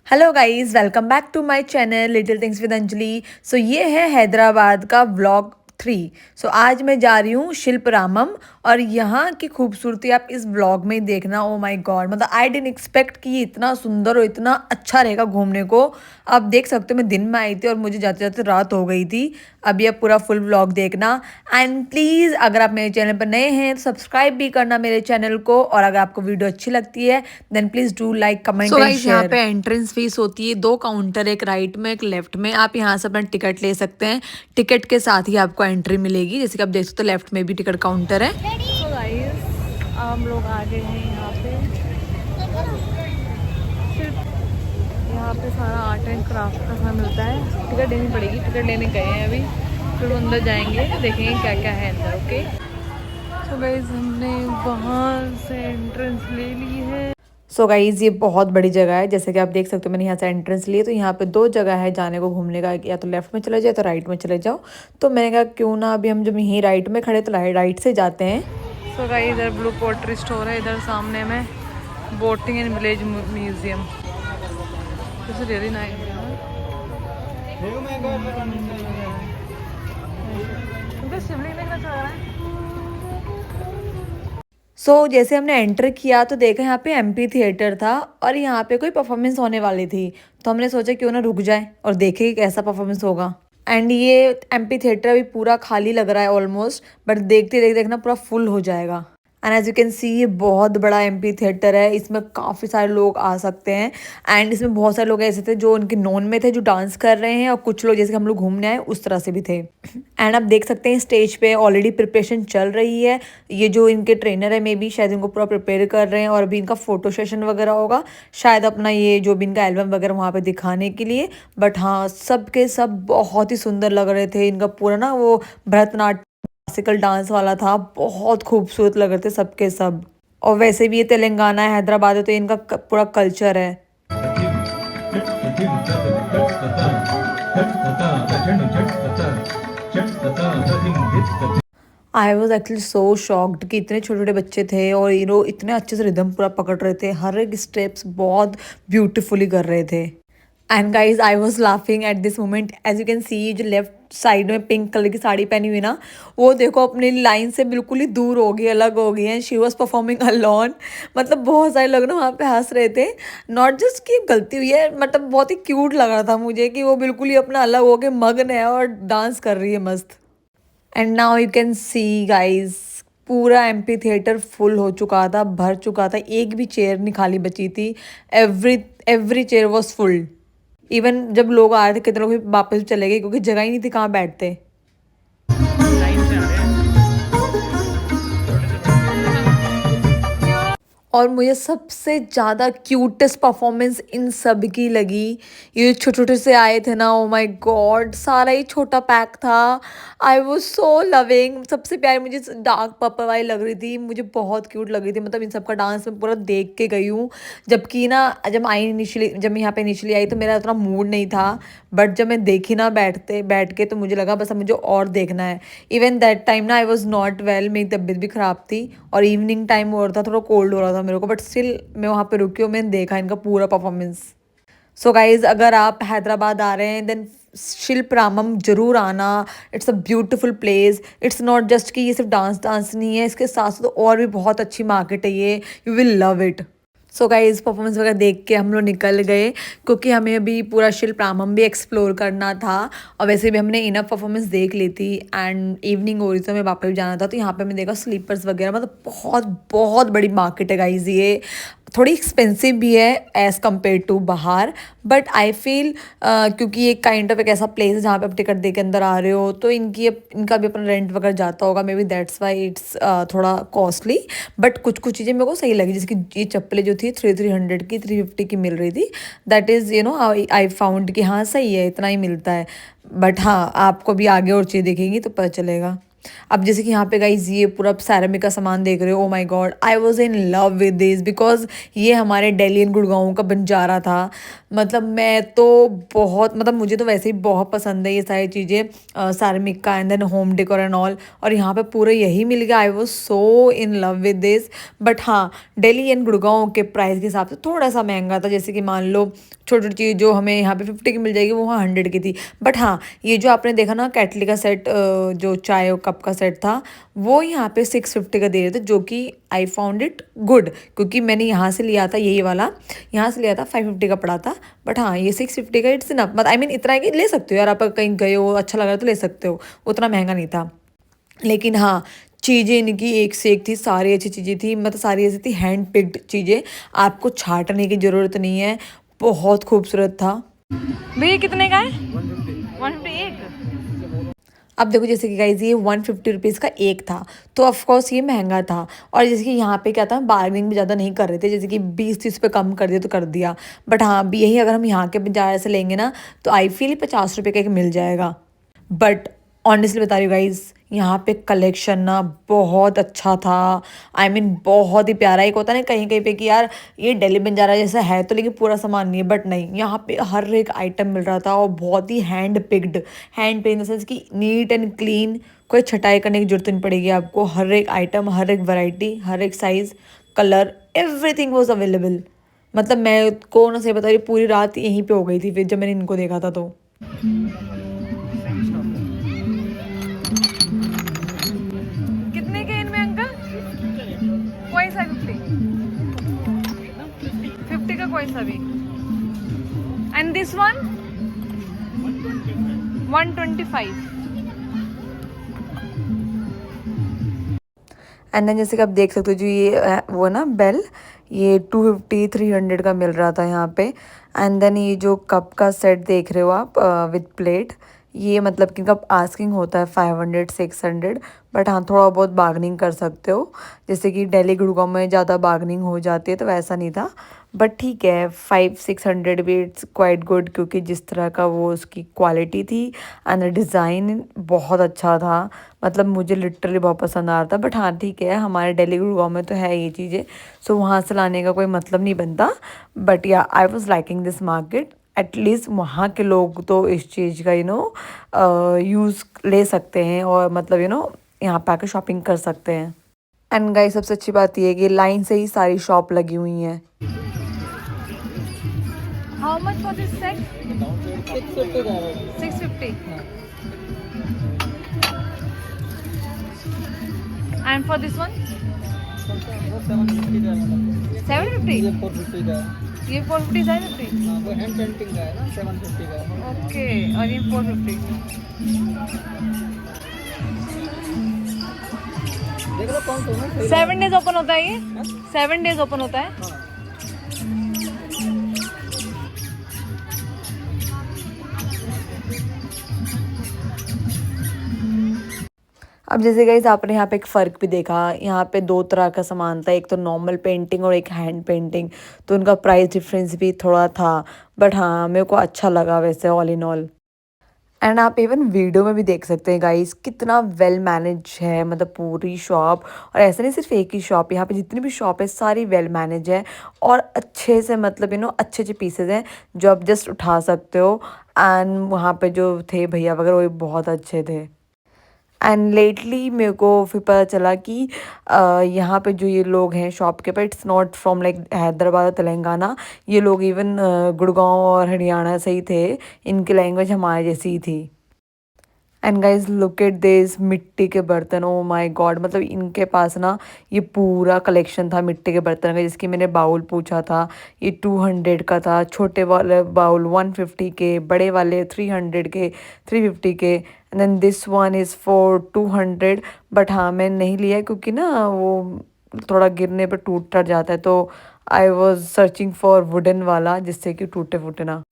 Hello guys, welcome back to my channel little things with Anjali. So ये है हैदराबाद का vlog 3। सो आज मैं जा रही हूँ शिल्परामम और यहाँ की खूबसूरती आप इस व्लॉग में ही देखना। ओ माय गॉड, मतलब आई डिडंट एक्सपेक्ट कि ये इतना सुंदर और इतना अच्छा रहेगा घूमने को। आप देख सकते हो मैं दिन में आई थी और मुझे जाते जाते रात हो गई थी। अभी आप पूरा फुल व्लॉग देखना। एंड प्लीज़ अगर आप मेरे चैनल पर नए हैं तो सब्सक्राइब भी करना मेरे चैनल को, और अगर आपको वीडियो अच्छी लगती है then please do like, comment and यहाँ शेयर। पे एंट्रेंस फीस होती है, दो काउंटर, एक राइट में एक लेफ्ट में। आप यहाँ से अपना टिकट ले सकते हैं। टिकट के साथ ही आपको एंट्री मिलेगी। जैसे कि आप देख सकते हो लेफ्ट में भी टिकट काउंटर है। तो गाइस हम लोग आ गए हैं यहाँ पे। यहाँ पे सारा आर्ट एंड क्राफ्ट का सामान मिलता है। टिकट लेनी पड़ेगी, टिकट लेने गए हैं अभी, फिर अंदर जाएंगे देखेंगे क्या क्या है अंदर। ओके, तो गाइस हमने वहाँ से एंट्रेंस ले ली है। सो गाइज ये बहुत बड़ी जगह है, जैसे कि आप देख सकते हो मैंने यहाँ से एंट्रेंस ली है। तो यहाँ पे दो जगह है जाने को घूमने का, या तो लेफ्ट में चले जाओ तो राइट में चले जाओ। तो मैंने कहा क्यों ना अभी हम जब यहीं राइट में खड़े तो राइट से जाते हैं। सो गाइस इधर ब्लू पोट्री स्टोर है, इधर सामने में boating and village museum. Really nice. Shivling देखना चाह रहा है। जैसे हमने एंटर किया तो देखा यहाँ पे एमपी थिएटर था और यहाँ पे कोई परफॉर्मेंस होने वाली थी। तो हमने सोचा क्यों ना रुक जाए और देखें कि कैसा परफॉर्मेंस होगा। एंड ये एमपी थिएटर अभी पूरा खाली लग रहा है ऑलमोस्ट, बट देखते देखते देखना पूरा फुल हो जाएगा। And as you can see ये बहुत बड़ा एमपी थिएटर है, इसमें काफ़ी सारे लोग आ सकते हैं। एंड इसमें बहुत सारे लोग ऐसे थे जो उनके नॉन में थे जो डांस कर रहे हैं, और कुछ लोग जैसे कि हम लोग घूमने आए उस तरह से भी थे। एंड आप देख सकते हैं स्टेज पे ऑलरेडी प्रिपरेशन चल रही है। ये जो इनके ट्रेनर है मे बी शायद इनको पूरा प्रिपेयर कर रहे हैं, और अभी इनका फोटो सेशन वगैरह होगा शायद, अपना ये जो भी इनका एल्बम वगैरह वहाँ पे दिखाने के लिए। बट हाँ, सब के सब बहुत ही सुंदर लग रहे थे। इनका पूरा ना वो भरतनाट्यम क्लासिकल डांस वाला था, बहुत खूबसूरत लग रहे थे सबके सब। और वैसे भी ये तेलंगाना है, हैदराबाद है, तो इनका पूरा कल्चर है। I was actually so shocked कि इतने छोटे छोटे बच्चे थे और ये लोग इतने अच्छे से रिदम पूरा पकड़ रहे थे, हर एक स्टेप्स बहुत ब्यूटिफुली कर रहे थे। And guys I was laughing at this moment. As you can see जो लेफ्ट साइड में पिंक कलर की साड़ी पहनी हुई ना, वो देखो अपनी लाइन से बिल्कुल ही दूर हो गई, अलग हो गई है। She was performing alone. मतलब बहुत सारे लोग ना वहाँ पे हंस रहे थे। नॉट जस्ट कि गलती हुई है, मतलब बहुत ही क्यूट लग रहा था मुझे कि वो बिल्कुल ही अपना अलग हो के मगन है और डांस कर रही है मस्त। And now you can see guys पूरा एमपी थिएटर फुल हो चुका था, भर चुका था, एक भी चेयर नहीं खाली बची थी। Every every chair was full. Even जब लोग आ रहे थे कितने लोग भी वापस चले गए क्योंकि जगह ही नहीं थी कहाँ बैठते। और मुझे सबसे ज़्यादा क्यूटेस्ट परफॉर्मेंस इन सब की लगी। ये छोटे छोटे से आए थे ना, ओ माय गॉड, सारा ही छोटा पैक था। I was so loving. सबसे प्यारी मुझे डार्क पर्पल वाली लग रही थी, मुझे बहुत क्यूट लग रही थी। मतलब इन सब का डांस मैं पूरा देख के गई हूँ। जबकि ना जब मैं यहाँ पे इनिशियली आई तो मेरा उतना मूड नहीं था, बट जब मैं देखी ना बैठ के तो मुझे लगा बस अब मुझे और देखना है। इवन दैट टाइम ना आई वॉज नॉट वेल, मेरी तबीयत भी ख़राब थी और इवनिंग टाइम हो रहा था, थोड़ा कोल्ड हो रहा था मेरे को, बट स्टिल मैं वहाँ पे रुकी हूँ, मैंने देखा इनका पूरा परफॉर्मेंस। सो गाइज अगर आप हैदराबाद आ रहे हैं देन शिल्परामम जरूर आना। It's a beautiful place. It's not just कि ये सिर्फ डांस डांस नहीं है, इसके साथ साथ और भी बहुत अच्छी मार्केट है ये। You will love it. So guys performance वगैरह देख के हम लोग निकल गए क्योंकि हमें अभी पूरा शिल्परामम भी एक्सप्लोर करना था, और वैसे भी हमने इनफ परफॉर्मेंस देख ली थी एंड इवनिंग हो रही थी, हमें वापस भी जाना था। तो यहाँ पे मैंने देखा स्लीपर्स वगैरह, मतलब बहुत बहुत बड़ी मार्केट है गाइज ये। थोड़ी एक्सपेंसिव भी है एज़ कम्पेयर टू बाहर, बट आई फील क्योंकि ये काइंड ऑफ एक ऐसा प्लेस है जहाँ पे आप टिकट दे के अंदर आ रहे हो तो इनका भी अपना रेंट वगैरह जाता होगा, may be that's why it's थोड़ा कॉस्टली। बट कुछ कुछ चीज़ें मेरे को सही लगी, जैसे कि ये चप्पलें जो थी 300 की 350 की मिल रही थी। That is you know I found कि हाँ सही है, इतना ही मिलता है। बट हाँ, आपको भी आगे और चीज़ देखेंगी तो पता चलेगा। अब जैसे कि यहाँ पे गाइज ये पूरा सैरामिक का सामान देख रहे हो, ओ my God I was in love with this because ये हमारे दिल्ली एंड गुड़गांव का बंजारा था। मतलब मैं तो बहुत मतलब मुझे तो वैसे ही बहुत पसंद है ये सारी चीज़ें सैरामिक का and then home decor and all, और यहाँ पे पूरा यही मिल गया। I was so in love with this. But हाँ, दिल्ली एंड गुड़गांव के प्राइस के हिसाब से थोड़ा सा महंगा था। जैसे कि मान लो छोटी छोटी चीज़ जो हमें यहाँ पे 50 की मिल जाएगी वो वहाँ 100 की थी। बट हाँ, ये जो आपने देखा ना केटली का सेट, जो चाय और कप का सेट था, वो यहाँ पे 650 का दे रहे थे, जो कि आई फाउंड इट गुड क्योंकि मैंने यहाँ से लिया था यही वाला, यहाँ से लिया था 550 का पड़ा था। बट हाँ, ये 650 का इट्स इनफ, मतलब आई मीन इतना है कि ले सकते हो यार, आप कहीं गए हो अच्छा लग रहा है तो ले सकते हो, उतना महंगा नहीं था। लेकिन हाँ, चीज़ें इनकी एक से एक थी, सारी अच्छी चीज़ें थी, मतलब सारी ऐसी थी हैंड पिक्ड चीज़ें, आपको छाटने की ज़रूरत नहीं है। बहुत खूबसूरत था। भैया कितने का है? 150 एक। अब देखो जैसे कि गाइज ये 150 रुपीज़ का एक था, तो ऑफकोर्स ये महंगा था। और जैसे कि यहाँ पे क्या था, बार्गेनिंग भी ज़्यादा नहीं कर रहे थे, जैसे कि 20-30 रुपये कम कर दिया तो कर दिया। बट हाँ, अभी यही अगर हम यहाँ के बाजार से लेंगे ना तो आई फील 50 रुपये का एक मिल जाएगा। बट ऑनेस्टली बता रही हूँ गाइज, यहाँ पे कलेक्शन ना बहुत अच्छा था। आई मीन बहुत ही प्यारा। एक होता है ना कहीं कहीं पे कि यार ये दिल्ली बंजारा जैसा है तो लेकिन पूरा सामान नहीं है, बट नहीं, यहाँ पे हर एक आइटम मिल रहा था और बहुत ही hand picked. Hand pick in the sense कि नीट एंड क्लीन, कोई छटाई करने की जरूरत नहीं पड़ेगी आपको। हर एक आइटम, हर एक वैरायटी, हर एक size, colour, everything was available. मतलब मैं को ना सही बता रही, पूरी रात यहीं पे हो गई थी फिर जब मैंने इनको देखा था तो। कितने के इनमें अंकल? कोई सा 50 का कोई सा भी। And this one 125। And then जैसे कि आप देख सकते हो जो ये वो ना बेल, ये 250-300 का मिल रहा था यहाँ पे। एंड देन ये जो कप का सेट देख रहे हो आप विद प्लेट, ये मतलब कि इनका आस्किंग होता है 500-600। बट हाँ, थोड़ा बहुत बार्गनिंग कर सकते हो, जैसे कि दिल्ली गुड़गांव में ज़्यादा बार्गनिंग हो जाती है तो वैसा नहीं था। बट ठीक है, 500-600 भी इट्स क्वाइट गुड, क्योंकि जिस तरह का वो उसकी क्वालिटी थी एंड डिज़ाइन बहुत अच्छा था। मतलब मुझे लिटरली बहुत पसंद आ रहा था। बट हाँ ठीक है, हमारे दिल्ली गुड़गांव में तो है ये चीज़ें, सो वहाँ से लाने का कोई मतलब नहीं बनता। बट या आई was liking this market. At least वहाँ के लोग तो इस चीज़ का यूज़ ले सकते हैं और मतलब यहाँ पे आकर शॉपिंग कर सकते हैं। एंड गाइस सबसे अच्छी बात ये है कि लाइन से ही सारी शॉप लगी हुई हैं। How much for this set? 650। And for this one 750। ये 450 का है। ये 450 750। हाँ, वो हैंड पेंटिंग का है ना, 750 का है। ओके, और ये 450। देख लो कौन सा है। 7 डेज ओपन होता है ये? 7 डेज ओपन होता है। हाँ। अब जैसे गाइस आपने यहाँ पे एक फ़र्क भी देखा, यहाँ पे दो तरह का सामान था, एक तो नॉर्मल पेंटिंग और एक हैंड पेंटिंग, तो उनका प्राइस डिफरेंस भी थोड़ा था। बट हाँ, मेरे को अच्छा लगा वैसे ऑल इन ऑल। एंड आप इवन वीडियो में भी देख सकते हैं गाइस कितना वेल मैनेज है, मतलब पूरी शॉप। और ऐसा नहीं सिर्फ एक ही शॉप, यहाँ पे जितनी भी शॉप है सारी वेल मैनेज है और अच्छे से, मतलब अच्छे अच्छे पीसेज हैं जो आप जस्ट उठा सकते हो। एंड वहाँ पे जो थे भैया वगैरह वो भी बहुत अच्छे थे। एंड लेटली मेरे को फिर पता चला कि यहाँ पे जो ये लोग हैं शॉप के, पर it's not from like Hyderabad और तेलंगाना, ये लोग इवन गुड़गांव और हरियाणा से ही थे। इनकी लैंग्वेज हमारे जैसी ही थी। And guys look at this मिट्टी के बर्तन, ओ माय गॉड, मतलब इनके पास ना ये पूरा कलेक्शन था मिट्टी के बर्तन का। जिसकी मैंने बाउल पूछा था, ये 200 का था, छोटे वाले बाउल 150 के, बड़े वाले 300 के, 350 के। And then this one is for 200। But हाँ, मैं नहीं लिया क्योंकि ना वो थोड़ा गिरने पर टूट टट जाता है, तो I was searching for wooden वाला जिससे कि टूटे फूटे ना।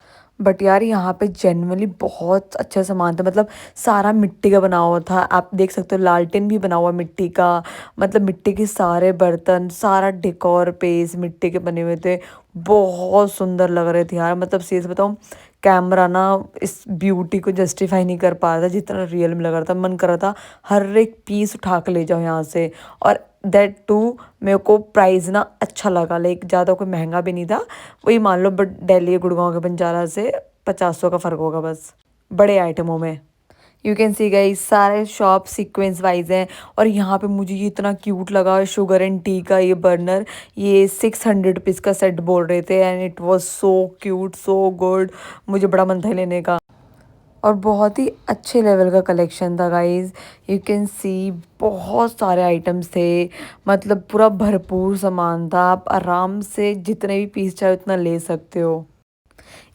बट यार यहाँ पे जेन्युइनली बहुत अच्छा सामान था, मतलब सारा मिट्टी का बना हुआ था। आप देख सकते हो लालटेन भी बना हुआ मिट्टी का, मतलब मिट्टी के सारे बर्तन, सारा डेकोर पेज मिट्टी के बने हुए थे। बहुत सुंदर लग रहे थे यार, मतलब सीरियस बताऊँ, कैमरा ना इस ब्यूटी को जस्टिफाई नहीं कर पा रहा था जितना रियल में लग रहा था। मन कर रहा था हर एक पीस उठा के ले जाओ यहाँ से। और दैट टू मेरे को प्राइस ना अच्छा लगा, लाइक ज़्यादा कोई महंगा भी नहीं था। वही मान लो बट दिल्ली गुड़गांव के बंजारा से 50-100 का फ़र्क होगा बस, बड़े आइटमों में। यू कैन सी गाइस सारे शॉप सीक्वेंस वाइज हैं। और यहाँ पे मुझे ये इतना क्यूट लगा, शुगर एंड टी का ये बर्नर, ये 600 रुपीज़ का सेट बोल रहे थे and it was so cute, so good. मुझे बड़ा मन था लेने का। और बहुत ही अच्छे लेवल का कलेक्शन था गाइस, यू कैन सी बहुत सारे आइटम्स थे, मतलब पूरा भरपूर सामान था। आप आराम से जितने भी पीस चाहे उतना ले सकते हो।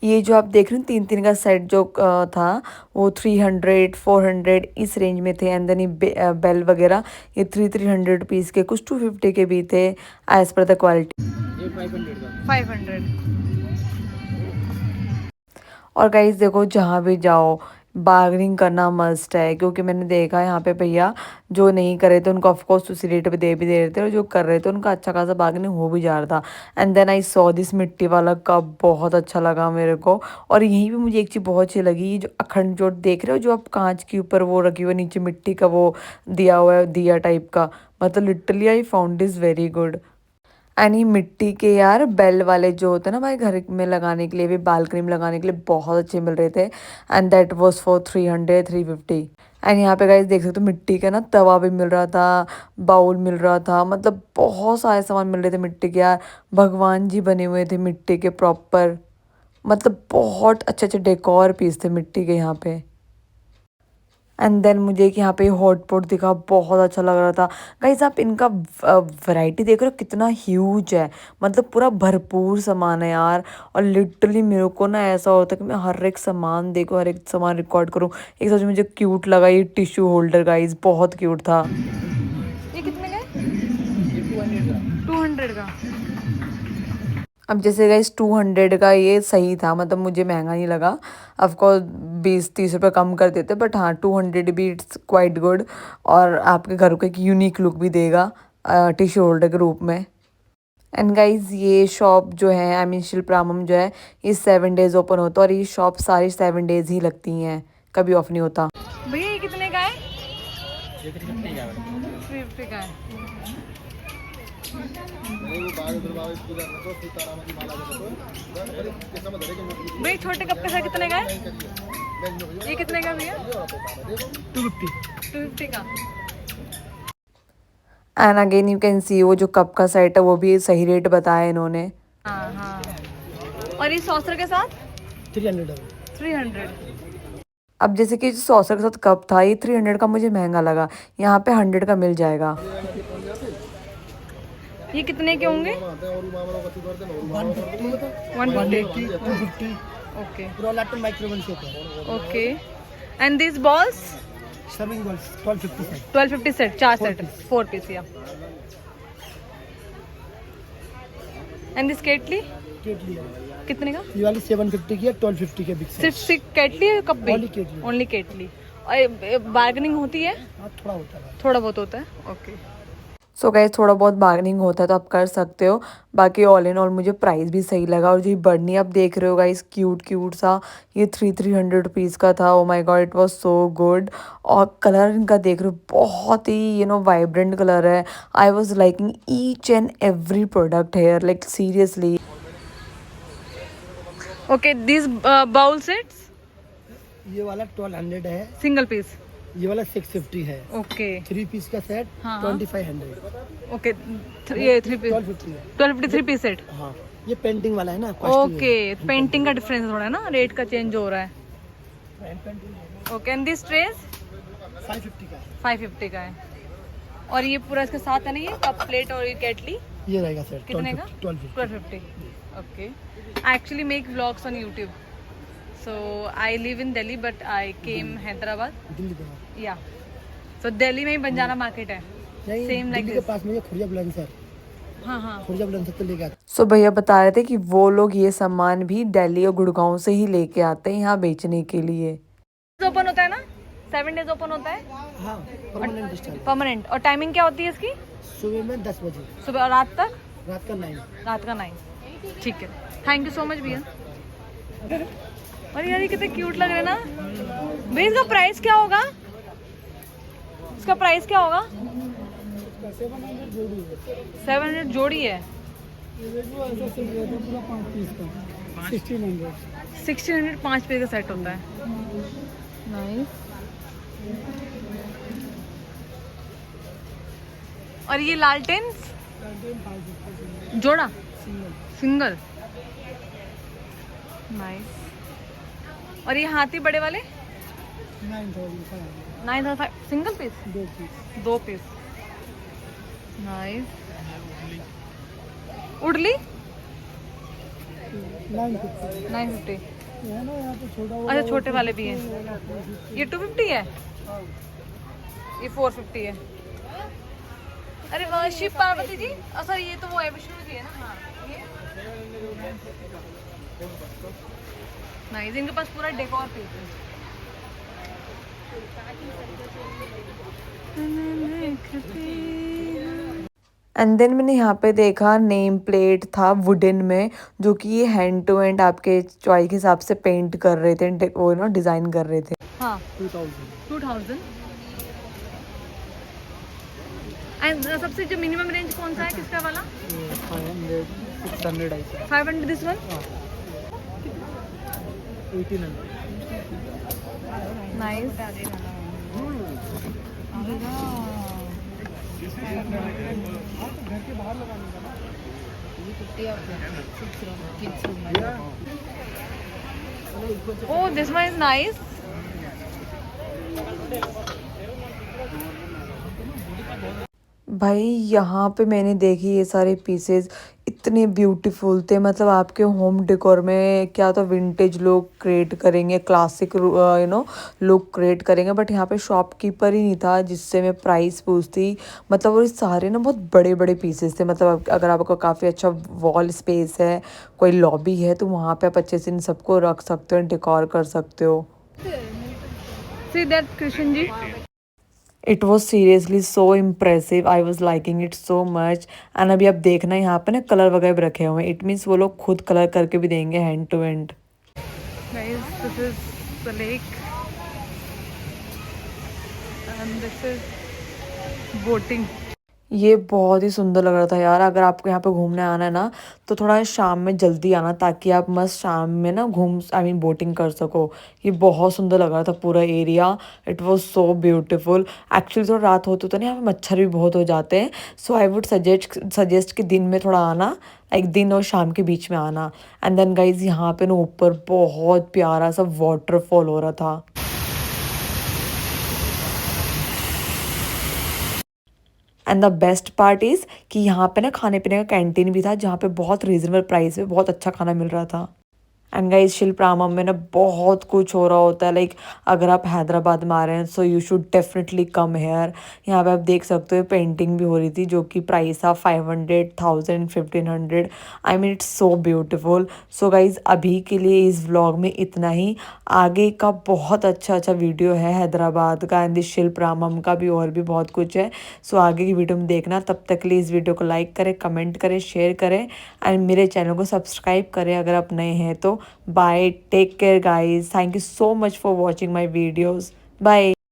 ये जो आप देख रहे हो 3-3 का सेट जो था वो 300-400 इस रेंज में थे। एंड देन ये बेल वगैरह ये 300 रुपीज़ के, कुछ 250 के भी थे एज पर द क्वालिटी। ये 500 का। 500। और गाइस देखो जहाँ भी जाओ बार्गेनिंग करना मस्ट है, क्योंकि मैंने देखा है यहाँ पे भैया जो नहीं कर रहे थे उनको ऑफकोर्स उसी रेट पे दे भी दे रहे थे, और जो कर रहे थे उनका अच्छा खासा बार्गेनिंग हो भी जा रहा था। And then I saw this मिट्टी वाला कप, बहुत अच्छा लगा मेरे को। और यहीं पे मुझे एक चीज़ बहुत अच्छी लगी, ये जो अखंड जोत देख रहे हो जो आप कांच के ऊपर वो रखी हुई, नीचे मिट्टी का वो दिया हुआ है दिया टाइप का, मतलब literally I found this very good. And ये मिट्टी के यार बेल वाले जो होते हैं ना भाई घर में लगाने के लिए भी, बालकनी में लगाने के लिए बहुत अच्छे मिल रहे थे। And that was for 300-350। And यहाँ पे गाइस देख सकते हो मिट्टी का ना तवा भी मिल रहा था, बाउल मिल रहा था, मतलब बहुत सारे सामान मिल रहे थे मिट्टी के यार। भगवान जी बने हुए थे मिट्टी के प्रॉपर, मतलब बहुत अच्छे अच्छे डेकोर पीस थे मिट्टी के यहाँ पे। एंड देन मुझे एक यहाँ पे हॉट पॉट दिखा, बहुत अच्छा लग रहा था। गाइस आप इनका वैरायटी देख रहे हो कितना ह्यूज है, मतलब पूरा भरपूर सामान है यार। और लिटरली मेरे को ना ऐसा होता है कि मैं हर एक सामान देखूँ, हर एक सामान रिकॉर्ड करूँ। एक सोच मुझे क्यूट लगा ये टिश्यू होल्डर, गाइस बहुत क्यूट था। ये कितने का है? ये 200 का। 200 का। अब जैसे गाइस 200 का ये सही था, मतलब मुझे महंगा नहीं लगा। ऑफकोर्स 20-30 रुपये कम कर देते, बट हाँ 200 भी इट्स क्वाइट गुड। और आपके घर को एक यूनिक लुक भी देगा टिश्यू होल्डर के रूप में। एंड गाइज ये शॉप जो है आई मीन शिल्परामम जो है ये 7 डेज़ ओपन होता है, और ये शॉप सारी 7 डेज़ ही लगती हैं, कभी ऑफ नहीं होता। भैया ये कितने का है? ये 350 का है। 350 का है। वो बाग उधर बाग पूजा करते हो, सीताराम की माला करते हो। कितना में धरे के भैया छोटे कप का सर कितने का है? ये कितने का भैया? 250 का। एंड अगेन यू कैन सी वो जो कप का सेट है वो भी सही रेट बताया इन्होंने। हाँ हाँ। और ये सॉसर के साथ 300 300। अब जैसे कि सॉसर के साथ कप था ये 300 का मुझे महंगा लगा, यहाँ पे 100 का मिल जाएगा। ये कितने के होंगे? 150। 250 ओके पूरा लैपटॉप माइक्रोवेव से है। Okay. And this balls serving balls 1250 है। 1250 सेट, 4 सेट, 4 पीस या। एंड दिस केटली केटली कितने का? ये वाली 750 की है, 1250 के बिक सिर्फ केटली है कप भी? Only केटली। ओनली केटली। और बार्गेनिंग होती है? हाँ थोड़ा होता है। थोड़ा बहुत होता है। ओके। सो गाइस थोड़ा बहुत बार्गेनिंग होता है तो आप कर सकते हो, बाकी ऑल इन ऑल मुझे प्राइस भी सही लगा। और जो बर्नी आप देख रहे हो गाइस क्यूट क्यूट सा, ये 300 रुपीज़ का था। Oh my god it was so good. और कलर इनका देख रहे हो बहुत ही वाइब्रेंट कलर है। I was liking each and every product here, like seriously. Okay this bowl sets ये वाला 1200 है, सिंगल पीस। ये वाला 650 है। ओके 3 पीस का सेट हाँ। 2500। ओके। ये 3 पीस 1250 है। 1250 3 पीस सेट। हाँ ये पेंटिंग वाला है ना, costly ओके पेंटिंग का डिफरेंस थोड़ा है ना, रेट का चेंज हो रहा है। है। ओके एंड दिस ट्रेस 550 का है। 550 का है। और ये पूरा इसके साथ है ना, ये कप प्लेट और ये केटली ये रहेगा सर कितने का? 1250। 1250। Okay I actually make vlogs on YouTube, so I live in Delhi but I came Hyderabad. Delhi का या सो दिल्ली में ही बंजारा मार्केट है। नहीं, Same like दिल्ली के this. पास में ये खुर्जा बुलंदसर। हाँ हाँ। खुर्जा बुलंदसर तो लेके आते सो भैया बता रहे थे कि वो लोग ये सामान भी दिल्ली और गुड़गांव से ही लेके आते हैं यहाँ बेचने के लिए। ओपन होता है ना, 7 डेज ओपन होता है हैं। हाँ परमानेंट स्टाइल। परमानेंट। और टाइमिंग क्या होती है इसकी? सुबह में 10 बजे, सुबह और रात तक? रात का 9। रात का 9। ठीक है, थैंक यू सो मच भैया। अरे यार ये कितने क्यूट लग रहे हैं ना भैया। इसका प्राइस क्या होगा? इसका प्राइस क्या होगा? 700 जोड़ी है। 1600 5 पीस का सेट होता है। नाइस। और ये लालटेन जोड़ा सिंगल। नाइस। और ये हाथी बड़े वाले 9,500 single piece, 2 piece. Nice. Udli 950। अच्छा छोटे वाले भी हैं। ये 250 है, ये 450 है। अरे वाह शिव पार्वती जी। सर ये तो वो है विष्णु जी है ना। हाँ ये नाइस। इनके पास पूरा डेकोर पीस है। एंड देन मैंने यहाँ पे देखा नेम प्लेट था वुडन में, जो कि ये हैंड टू हैंड आपके चॉइस के हिसाब से पेंट कर रहे थे, वो ना डिज़ाइन कर रहे थे। हाँ 2000। एंड सबसे जो मिनिमम रेंज कौन सा है किसका वाला? 500 600 ऐसा 500 दिस वन। 1800 नाइस। घर के बाहर लगाने का ना। Oh this one is nice. भाई यहाँ पे मैंने देखी ये सारे पीसेस इतने ब्यूटीफुल थे, मतलब आपके होम डेकोर में क्या तो विंटेज लुक क्रिएट करेंगे, क्लासिक लुक क्रिएट करेंगे। बट यहाँ पे शॉपकीपर ही नहीं था जिससे मैं प्राइस पूछती। मतलब वो सारे ना बहुत बड़े बड़े पीसेस थे। मतलब अगर आपको काफ़ी अच्छा वॉल स्पेस है, कोई लॉबी है, तो वहाँ पे आप अच्छे से इन सबको रख सकते हो, डेकोर कर सकते हो। See that Krishna ji. It was seriously so impressive, I was liking it so much. And अभी आप देखना यहाँ पे ना कलर वगैरह भी रखे हुए हैं। इट मीन्स वो लोग खुद कलर करके भी देंगे hand to hand. Guys, this is the lake and this is boating. ये बहुत ही सुंदर लग रहा था यार। अगर आपको यहाँ पे घूमने आना है ना, तो थोड़ा शाम में जल्दी आना, ताकि आप मस्त शाम में ना बोटिंग कर सको। ये बहुत सुंदर लग रहा था पूरा area. It was so beautiful. Actually थोड़ा रात होती तो ना यहाँ पे मच्छर भी बहुत हो जाते हैं। सो आई वुड सजेस्ट कि दिन में थोड़ा आना, एक दिन और शाम के बीच में आना। एंड देन गाइज यहाँ पे ना ऊपर बहुत प्यारा सा वाटरफॉल हो रहा था। And the best part is कि यहाँ पे ना खाने पीने का कैंटीन भी था, जहाँ पे बहुत रीजनेबल प्राइस में बहुत अच्छा खाना मिल रहा था। एंड गाइस शिल्परामम में ना बहुत कुछ हो रहा होता है। लाइक अगर आप हैदराबाद में आ रहे हैं, so you should definitely come here. यहाँ पे आप देख सकते हो पेंटिंग भी हो रही थी, जो कि प्राइस था 500, 1000, 1500। I mean it's so beautiful. So guys अभी के लिए इस व्लॉग में इतना ही। आगे का बहुत अच्छा अच्छा वीडियो है हैदराबाद का एंड शिल्परामम का भी, और भी बहुत कुछ है। सो आगे की वीडियो में देखना। तब तक के लिए इस वीडियो को लाइक करें, कमेंट करें, शेयर करें एंड मेरे चैनल को सब्सक्राइब करें अगर आप नए हैं तो। Bye. Take care, guys. Thank you so much for watching my videos. Bye.